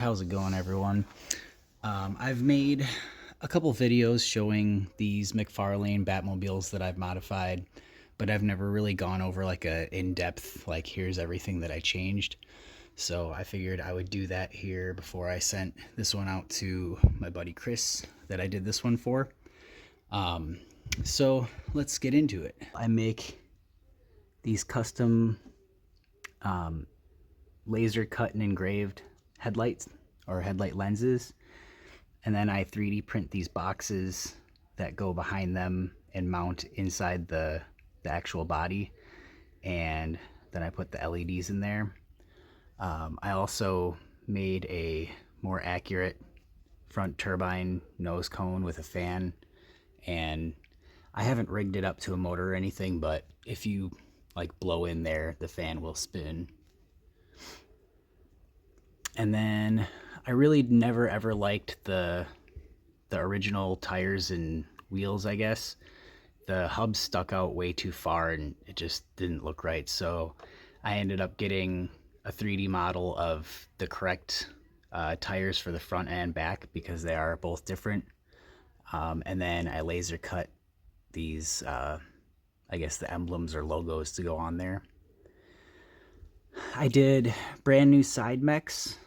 How's it going, everyone? I've made a couple videos showing these Mcfarlane Batmobiles that I've modified, but I've never really gone over like a in-depth, like here's everything that I changed. So I figured I would do that here before I sent this one out to my buddy Chris that I did this one for. So let's get into it. I make these custom laser cut and engraved headlights or headlight lenses, and then I 3D print these boxes that go behind them and mount inside the actual body, and then I put the LEDs in there. I also made a more accurate front turbine nose cone with a fan, and I haven't rigged it up to a motor or anything, but if you like blow in there, the fan will spin. And then I really never ever liked the original tires and wheels, I guess. The hub stuck out way too far and it just didn't look right. So I ended up getting a 3D model of the correct tires for the front and back because they are both different. And then I laser cut these, I guess the emblems or logos to go on there. I did brand new side mechs,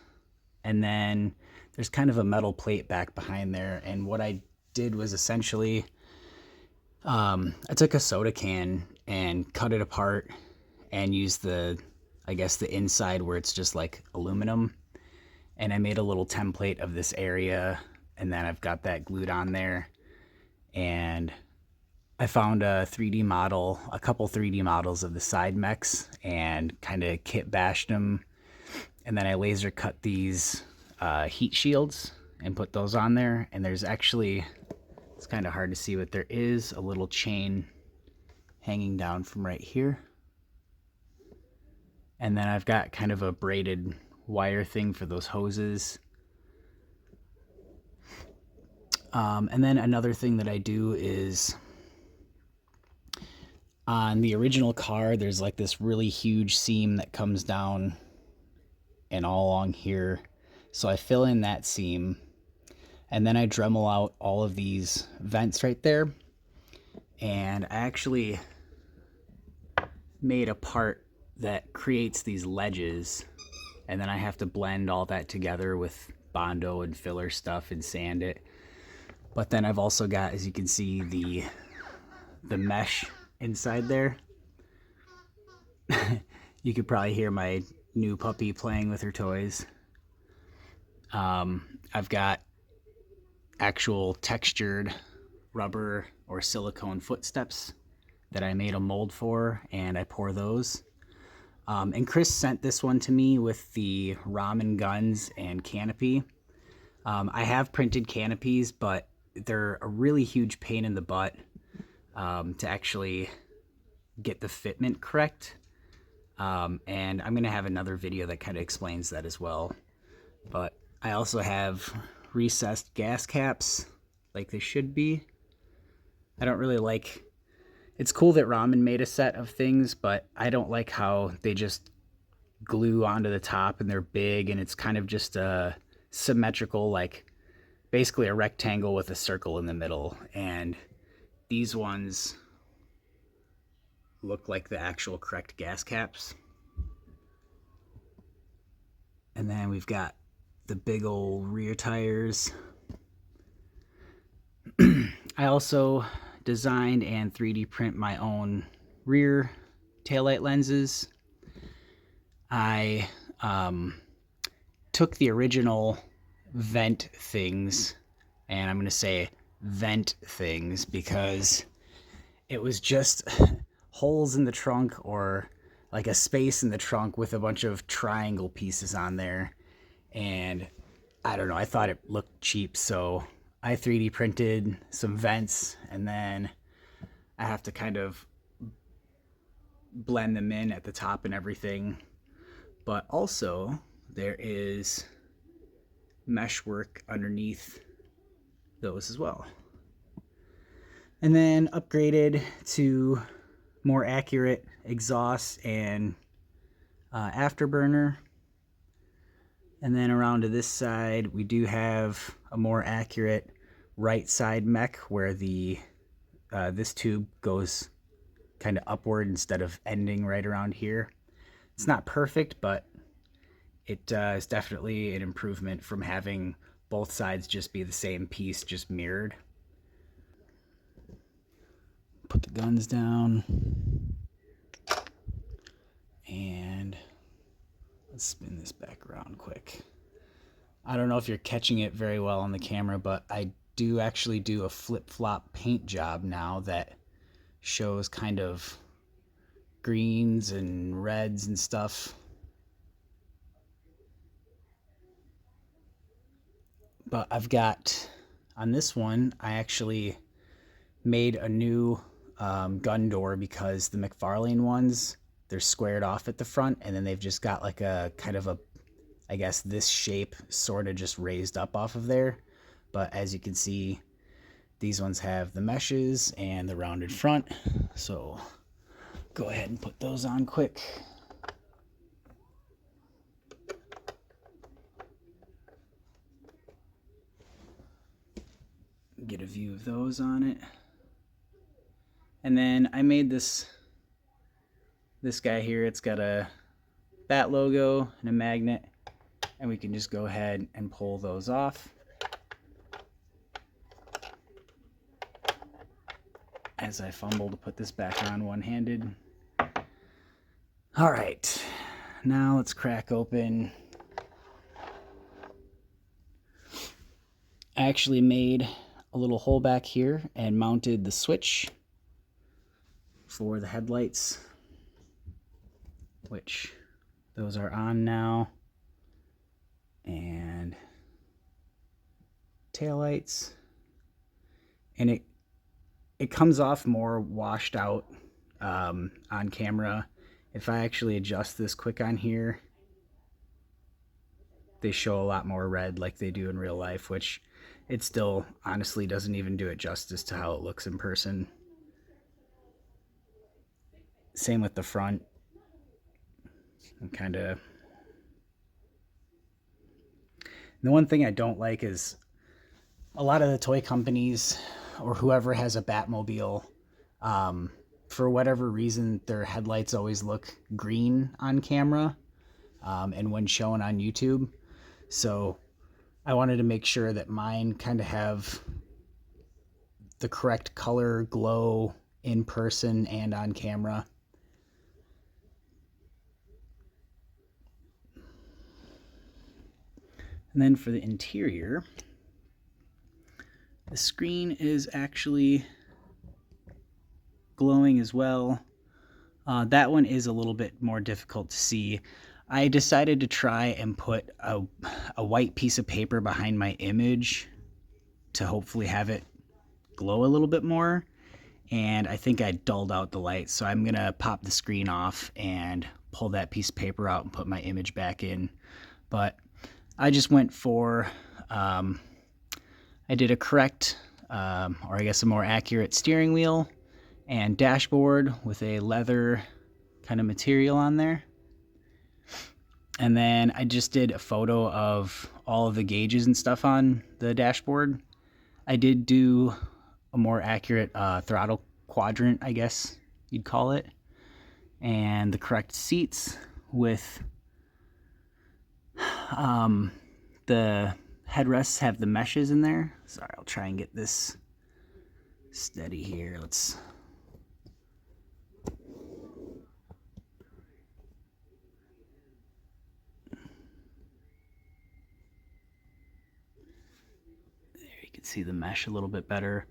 and then there's kind of a metal plate back behind there. And what I did was essentially, I took a soda can and cut it apart and used I guess the inside where it's just like aluminum. And I made a little template of this area, and then I've got that glued on there. And I found a couple 3D models of the side mechs and kind of kit bashed them. And then I laser cut these heat shields and put those on there. And there's actually, it's kind of hard to see, but there is a little chain hanging down from right here. And then I've got kind of a braided wire thing for those hoses. And then another thing that I do is, on the original car, there's like this really huge seam that comes down and all along here. So I fill in that seam, and then I Dremel out all of these vents right there. And I actually made a part that creates these ledges, and then I have to blend all that together with Bondo and filler stuff and sand it. But then I've also got, as you can see, the mesh inside there. You could probably hear my new puppy playing with her toys. I've got actual textured rubber or silicone footsteps that I made a mold for, and I pour those. And Chris sent this one to me with the ramen guns and canopy. I have printed canopies, but they're a really huge pain in the butt to actually get the fitment correct. And I'm going to have another video that kind of explains that as well. But I also have recessed gas caps like they should be. I don't really like, it's cool that Ramen made a set of things, but I don't like how they just glue onto the top and they're big, and it's kind of just a symmetrical, like basically a rectangle with a circle in the middle. And these ones look like the actual correct gas caps. And then we've got the big old rear tires. I also designed and 3D print my own rear taillight lenses. I took the original vent things, and I'm going to say vent things because it was just holes in the trunk, or like a space in the trunk with a bunch of triangle pieces on there. And I don't know, I thought it looked cheap, so I 3D printed some vents, and then I have to kind of blend them in at the top and everything. But also there is mesh work underneath those as well. And then upgraded to more accurate exhaust and afterburner. And then around to this side, we do have a more accurate right side mech where the this tube goes kind of upward instead of ending right around here. It's not perfect, but it is definitely an improvement from having both sides just be the same piece, just mirrored. Put the guns down. And let's spin this back around quick. I don't know if you're catching it very well on the camera, but I do actually do a flip-flop paint job now that shows kind of greens and reds and stuff. But I've got, on this one, I actually made a new gun door because the Mcfarlane ones, they're squared off at the front, and then they've just got like a kind of a, I guess this shape sort of just raised up off of there. But as you can see, these ones have the meshes and the rounded front. So go ahead and put those on quick. Get a view of those on it. And then I made this guy here. It's got a bat logo and a magnet, and we can just go ahead and pull those off. As I fumble to put this back on one-handed. All right, now let's crack open. I actually made a little hole back here and mounted the switch for the headlights, which those are on now, and taillights, and it comes off more washed out on camera. If I actually adjust this quick on here, they show a lot more red like they do in real life, which it still honestly doesn't even do it justice to how it looks in person. Same with the front. And kind of, the one thing I don't like is a lot of the toy companies or whoever has a Batmobile, for whatever reason, their headlights always look green on camera, and when shown on YouTube. So I wanted to make sure that mine kind of have the correct color glow in person and on camera. And then for the interior, the screen is actually glowing as well. That one is a little bit more difficult to see. I decided to try and put a white piece of paper behind my image to hopefully have it glow a little bit more, and I think I dulled out the light, so I'm gonna pop the screen off and pull that piece of paper out and put my image back in. But I just went for I did a correct, or I guess a more accurate steering wheel and dashboard with a leather kind of material on there. And then I just did a photo of all of the gauges and stuff on the dashboard. I did do a more accurate throttle quadrant, I guess you'd call it, and the correct seats with the headrests have the meshes in there. Sorry, I'll try and get this steady here. Let's see the mesh a little bit better.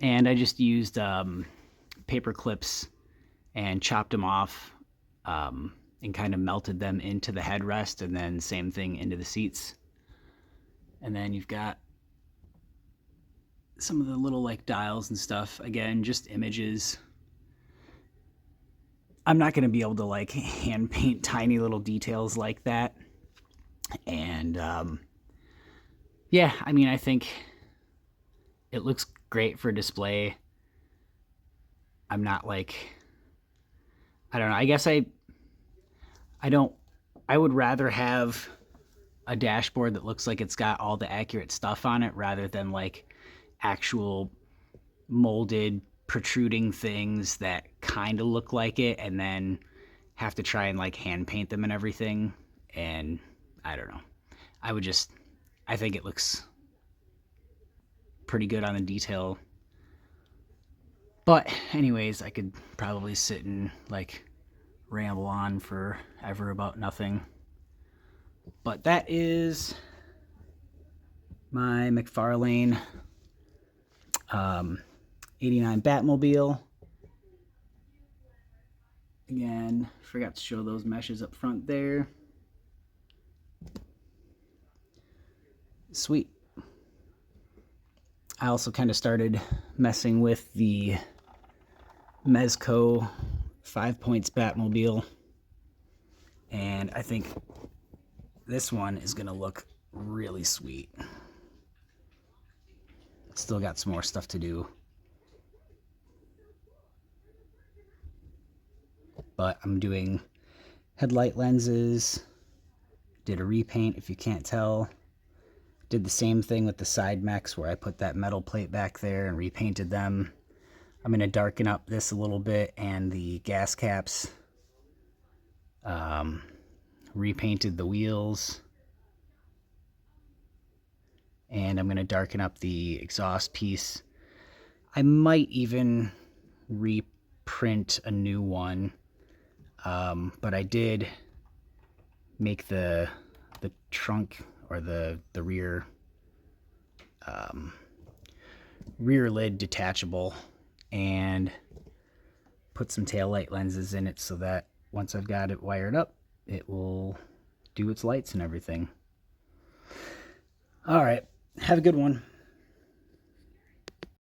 And I just used paper clips and chopped them off and kind of melted them into the headrest, and then same thing into the seats. And then you've got some of the little like dials and stuff. Again, just images. I'm not going to be able to like hand paint tiny little details like that. And yeah, I mean, I think it looks great for display. I'm not like, I don't know. I guess I would rather have a dashboard that looks like it's got all the accurate stuff on it rather than like actual molded protruding things that kind of look like it and then have to try and like hand paint them and everything. And I don't know. I think it looks pretty good on the detail. But anyways, I could probably sit and like ramble on forever about nothing. But that is my Mcfarlane 89 Batmobile. Again, forgot to show those meshes up front there. Sweet. I also kind of started messing with the Mezco 5 Points Batmobile, and I think this one is going to look really sweet. Still got some more stuff to do, but I'm doing headlight lenses, did a repaint if you can't tell, did the same thing with the side mechs where I put that metal plate back there and repainted them. I'm going to darken up this a little bit and the gas caps, repainted the wheels, and I'm going to darken up the exhaust piece. I might even reprint a new one, but I did make the trunk or the rear rear lid detachable and put some taillight lenses in it so that once I've got it wired up, it will do its lights and everything. All right, have a good one.